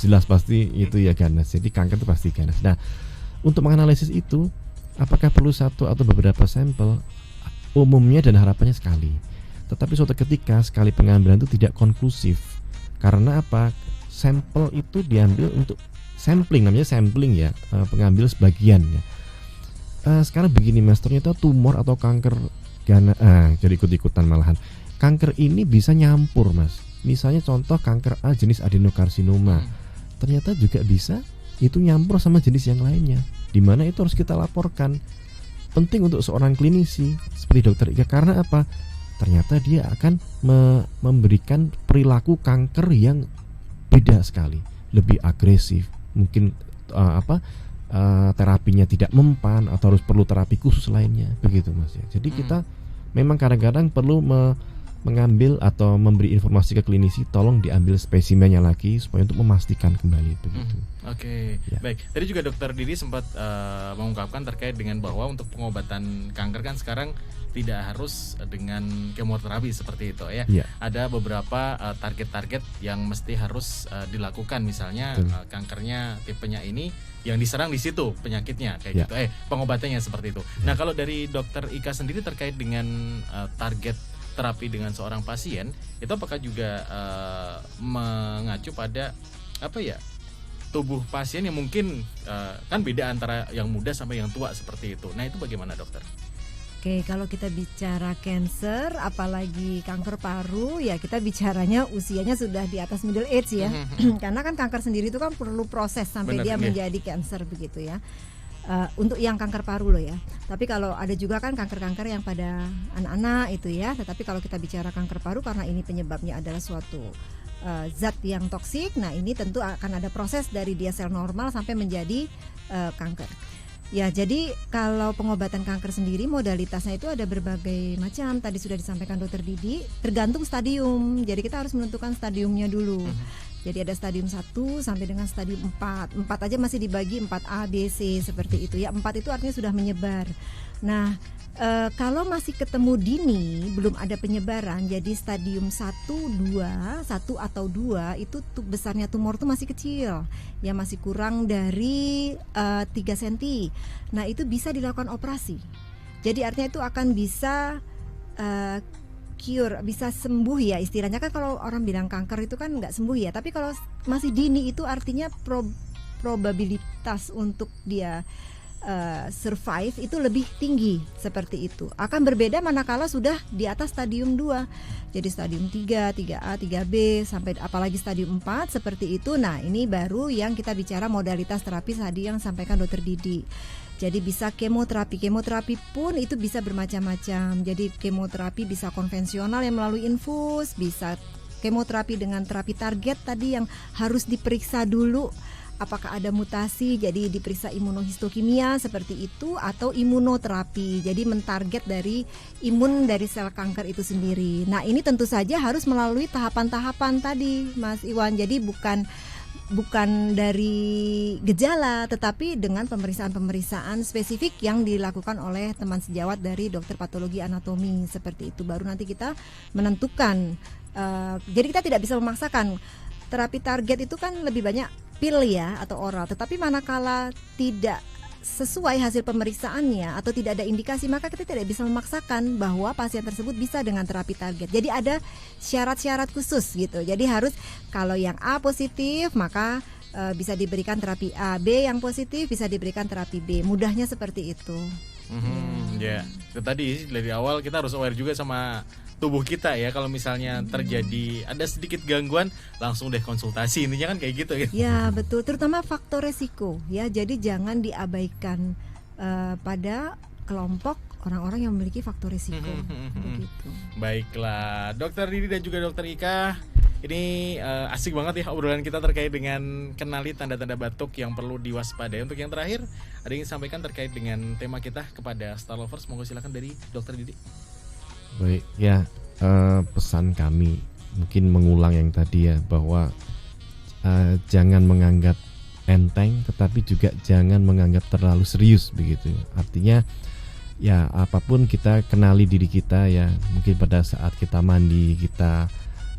jelas pasti itu ya ganas. Jadi kanker itu pasti ganas. Nah, untuk menganalisis itu, apakah perlu satu atau beberapa sampel? Umumnya dan harapannya sekali. Tetapi suatu ketika sekali pengambilan itu tidak konklusif. Karena apa? Sampel itu diambil untuk sampling, namanya sampling ya, pengambil sebagian ya. Sekarang begini, Mas, ternyata tumor atau kanker ganas, jadi ikut-ikutan malahan. Kanker ini bisa nyampur, Mas. Misalnya contoh kanker A jenis adenokarsinoma, ternyata juga bisa itu nyampur sama jenis yang lainnya. Di mana itu harus kita laporkan. Penting untuk seorang klinisi seperti Dokter Ika, karena apa? Ternyata dia akan memberikan perilaku kanker yang beda sekali, lebih agresif, mungkin terapinya tidak mempan atau harus perlu terapi khusus lainnya, begitu, Mas ya. Jadi kita memang kadang-kadang perlu mengambil atau memberi informasi ke klinisi, tolong diambil spesimennya lagi supaya untuk memastikan kembali begitu. Oke. Ya. Baik. Tadi juga Dokter Didi sempat mengungkapkan terkait dengan bahwa untuk pengobatan kanker kan sekarang tidak harus dengan kemoterapi seperti itu ya. Ada beberapa target-target yang mesti harus dilakukan, misalnya kankernya tipenya ini yang diserang di situ penyakitnya kayak gitu. Pengobatannya seperti itu. Nah, kalau dari Dokter Ika sendiri terkait dengan target terapi dengan seorang pasien, itu apakah juga mengacu pada tubuh pasien yang mungkin kan beda antara yang muda sampai yang tua seperti itu. Nah, itu bagaimana, Dokter? Oke, kalau kita bicara cancer, apalagi kanker paru, ya kita bicaranya usianya sudah di atas middle age ya. Karena kan kanker sendiri itu kan perlu proses sampai dia menjadi cancer begitu ya. Untuk yang kanker paru loh ya. Tapi kalau ada juga kan kanker-kanker yang pada anak-anak itu ya. Tetapi kalau kita bicara kanker paru, karena ini penyebabnya adalah suatu zat yang toksik, nah ini tentu akan ada proses dari dia sel normal sampai menjadi kanker. Ya, jadi kalau pengobatan kanker sendiri modalitasnya itu ada berbagai macam. Tadi sudah disampaikan Dokter Didi, tergantung stadium. Jadi kita harus menentukan stadiumnya dulu. Jadi ada stadium 1 sampai dengan stadium 4. 4 aja masih dibagi 4A, B, C seperti itu ya. 4 itu artinya sudah menyebar. Nah, kalau masih ketemu dini, belum ada penyebaran, jadi stadium 1 atau 2 itu besarnya tumor itu masih kecil, ya masih kurang dari 3 cm. Nah, itu bisa dilakukan operasi. Jadi artinya itu akan bisa cure, bisa sembuh ya istilahnya. Kan kalau orang bilang kanker itu kan nggak sembuh ya, tapi kalau masih dini itu artinya probabilitas untuk dia survive itu lebih tinggi, seperti itu. Akan berbeda manakala sudah di atas stadium 2. Jadi stadium 3, 3A, 3B sampai apalagi stadium 4 seperti itu. Nah, ini baru yang kita bicara modalitas terapi tadi yang sampaikan Dokter Didi. Jadi bisa kemoterapi. Kemoterapi pun itu bisa bermacam-macam. Jadi kemoterapi bisa konvensional yang melalui infus, bisa kemoterapi dengan terapi target tadi yang harus diperiksa dulu apakah ada mutasi, jadi diperiksa imunohistokimia seperti itu, atau imunoterapi, jadi mentarget dari imun dari sel kanker itu sendiri. Nah, ini tentu saja harus melalui tahapan-tahapan tadi, Mas Iwan. Jadi bukan dari gejala, tetapi dengan pemeriksaan-pemeriksaan spesifik yang dilakukan oleh teman sejawat dari dokter patologi anatomi seperti itu. Baru nanti kita menentukan. Jadi kita tidak bisa memaksakan. Terapi target itu kan lebih banyak pil ya atau oral, tetapi manakala tidak sesuai hasil pemeriksaannya atau tidak ada indikasi, maka kita tidak bisa memaksakan bahwa pasien tersebut bisa dengan terapi target. Jadi ada syarat-syarat khusus gitu. Jadi harus kalau yang A positif maka bisa diberikan terapi A, B yang positif bisa diberikan terapi B. Mudahnya seperti itu. Ya, itu tadi dari awal kita harus aware juga sama tubuh kita ya. Kalau misalnya terjadi ada sedikit gangguan, langsung deh konsultasi. Intinya kan kayak gitu ya. Ya betul, terutama faktor resiko ya. Jadi jangan diabaikan pada kelompok orang-orang yang memiliki faktor resiko. Begitu. Baiklah, Dokter Didi dan juga Dokter Ika. Ini asik banget ya obrolan kita terkait dengan kenali tanda-tanda batuk yang perlu diwaspadai. Untuk yang terakhir, ada yang ingin sampaikan terkait dengan tema kita kepada Star Lovers? Monggo silakan dari Dokter Didi. Baik ya, pesan kami mungkin mengulang yang tadi ya, bahwa jangan menganggap enteng, tetapi juga jangan menganggap terlalu serius begitu. Artinya ya apapun kita kenali diri kita ya. Mungkin pada saat kita mandi kita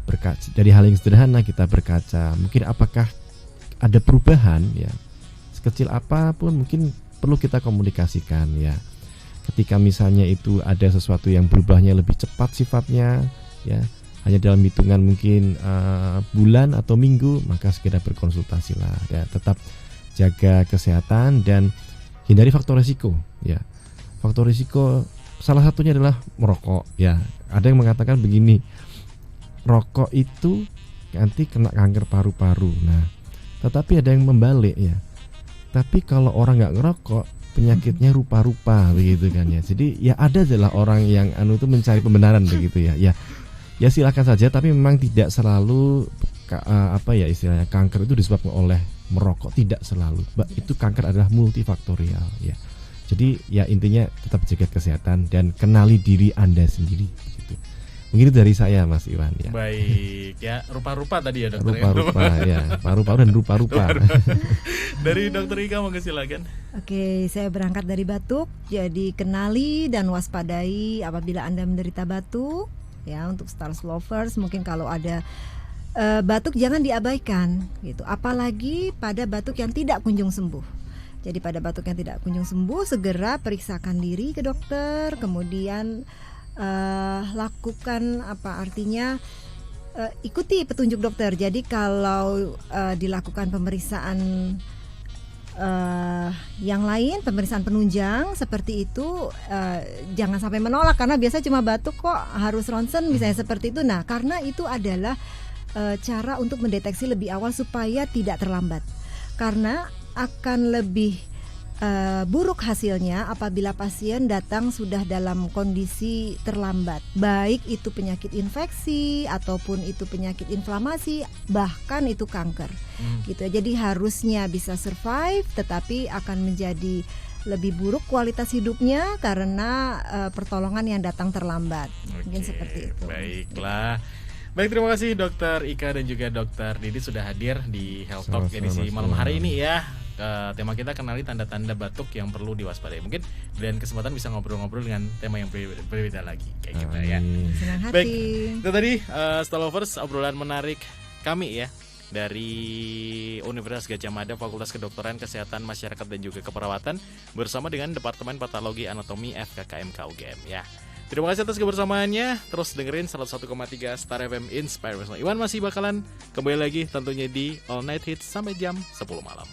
berkaca, dari hal yang sederhana kita berkaca, mungkin apakah ada perubahan ya, sekecil apapun mungkin perlu kita komunikasikan ya. Ketika misalnya itu ada sesuatu yang berubahnya lebih cepat sifatnya ya, hanya dalam hitungan mungkin bulan atau minggu, maka segera berkonsultasilah ya. Tetap jaga kesehatan dan hindari faktor risiko ya. Faktor risiko salah satunya adalah merokok ya. Ada yang mengatakan begini, rokok itu nanti kena kanker paru-paru. Nah, tetapi ada yang membalik ya. Tapi kalau orang nggak ngerokok, penyakitnya rupa-rupa begitu kan ya. Jadi ya ada adalah orang yang itu mencari pembenaran begitu ya. Ya silakan saja, tapi memang tidak selalu istilahnya kanker itu disebabkan oleh merokok, tidak selalu. Itu kanker adalah multifaktorial ya. Jadi ya intinya tetap jaga kesehatan dan kenali diri Anda sendiri gitu. Mungkin itu dari saya Mas Iwan ya. Baik ya, rupa-rupa tadi ya dokter. Rupa-rupa ya, paru-paru dan rupa-rupa. Dari Dokter Ika monggo silakan. Oke, saya berangkat dari batuk. Jadi kenali dan waspadai apabila Anda menderita batuk. Ya, untuk Stars Lovers mungkin kalau ada batuk jangan diabaikan gitu. Apalagi pada batuk yang tidak kunjung sembuh. Jadi pada batuk yang tidak kunjung sembuh, segera periksakan diri ke dokter, kemudian lakukan ikuti petunjuk dokter. Jadi kalau dilakukan pemeriksaan yang lain, pemeriksaan penunjang seperti itu, jangan sampai menolak karena biasa cuma batuk kok harus ronsen misalnya seperti itu. Nah, karena itu adalah cara untuk mendeteksi lebih awal supaya tidak terlambat. Karena akan lebih buruk hasilnya apabila pasien datang sudah dalam kondisi terlambat, baik itu penyakit infeksi ataupun itu penyakit inflamasi, bahkan itu kanker. Gitu. Jadi harusnya bisa survive, tetapi akan menjadi lebih buruk kualitas hidupnya karena pertolongan yang datang terlambat. Mungkin seperti itu. Baiklah. Baik, terima kasih Dokter Ika dan juga Dokter Didi sudah hadir di Health Talk edisi malam hari ini ya. Tema kita kenali tanda-tanda batuk yang perlu diwaspadai. Mungkin dan kesempatan bisa ngobrol-ngobrol dengan tema yang berbeda lagi kayak gitu ya. Senang hati. Baik, itu tadi Stolovers obrolan menarik kami ya dari Universitas Gadjah Mada Fakultas Kedokteran Kesehatan Masyarakat dan juga Keperawatan bersama dengan Departemen Patologi Anatomi FKKMK UGM ya. Terima kasih atas kebersamaannya. Terus dengerin 101,3 Star FM Inspire. Iwan masih bakalan kembali lagi tentunya di All Night Hits sampai jam 10 malam.